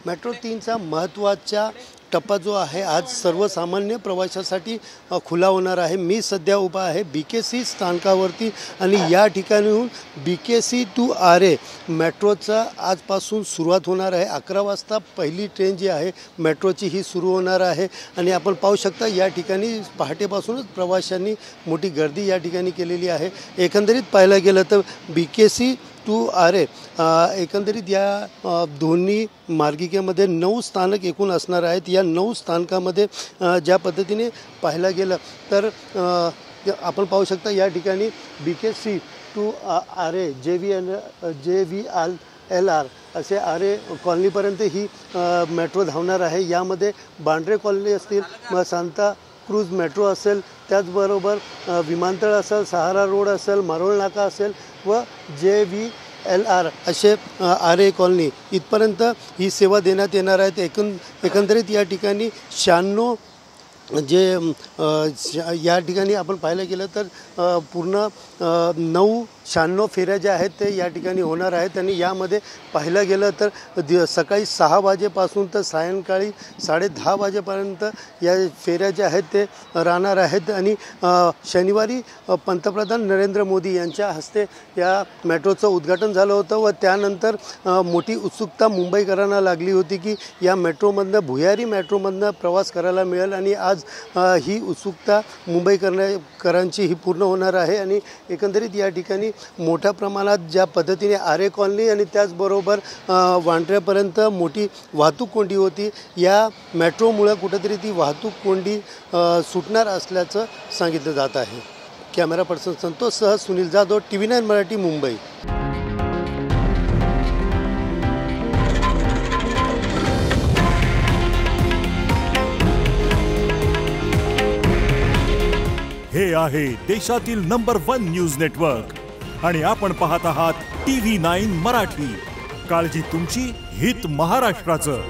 Metro 3चा महत्त्वाचा टप्पा जो आहे आज सर्वसामान्य प्रवाशासाठी खुला होणार आहे। मी सध्या उभा आहे BKC स्थानकावरती आणि या ठिकाणाहून BKC टू आरे मेट्रोचा आजपासून सुरुवात होणार आहे। 11 वाजता पहिली ट्रेन जी आहे मेट्रोची ही सुरू होणार आहे आणि आपण पाहू शकता या ठिकाणी पहाटेपासूनच प्रवाशांनी मोठी गर्दी या ठिकाणी केलेली आहे। एकंदरीत पाहायला गेलं तर BKC टू आरे एकंदरीत या दोन्ही मार्गिकेमध्ये 9 स्थानक एकूण असणार आहेत। या 9 स्थानकामध्ये ज्या पद्धतीने पाहायला गेलं तर आपण पाहू शकता या ठिकाणी BKC टू आरे JVLR असे आरे कॉलनीपर्यंत ही मेट्रो धावणार आहे। यामध्ये बांद्रे कॉलनी असतील, सांता क्रूज मेट्रो असेल, त्याचबरोबर विमानतळ असेल, सहारा रोड असेल, मारोळ नाका असेल व JVLR असे आरे कॉलनी इथपर्यंत ही सेवा देण्यात येणार आहे। एकंदरीत या ठिकाणी 96 या ठिकाणी आपण पाहायला गेलं तर पूर्ण 96 फेऱ्या ज्या आहेत ते या ठिकाणी होणार आहेत आणि यामध्ये पाहायला गेलं तर सकाळी 6 वाजेपासून तर सायंकाळी 10:30 वाजेपर्यंत या फेऱ्या ज्या आहेत ते राहणार आहेत आणि शनिवारी पंतप्रधान नरेंद्र मोदी यांच्या हस्ते या मेट्रोचं उद्घाटन झालं होतं व त्यानंतर मोठी उत्सुकता मुंबईकरांना लागली होती की या मेट्रोमधनं भुयारी मेट्रोमधनं प्रवास करायला मिळेल आणि आज ही उत्सुकता मुंबईकरांची ही पूर्ण होणार आहे आणि एकंदरीत या ठिकाणी मोठ्या प्रमाणात ज्या पद्धतीने आरे कॉलनी आणि त्याचबरोबर वांद्र्यापर्यंत मोठी वाहतूक कोंडी होती, या मेट्रोमुळे कुठेतरी ती वाहतूक कोंडी सुटणार असल्याचं सांगितलं जात आहे। कॅमेरा पर्सन संतोषसह सुनील जाधव, TV9 मराठी, मुंबई। हे आहे देशातील नंबर 1 न्यूज नेटवर्क आणि आपण पाहत आहात TV9 मराठी। काळजी तुमची, हित महाराष्ट्राचं।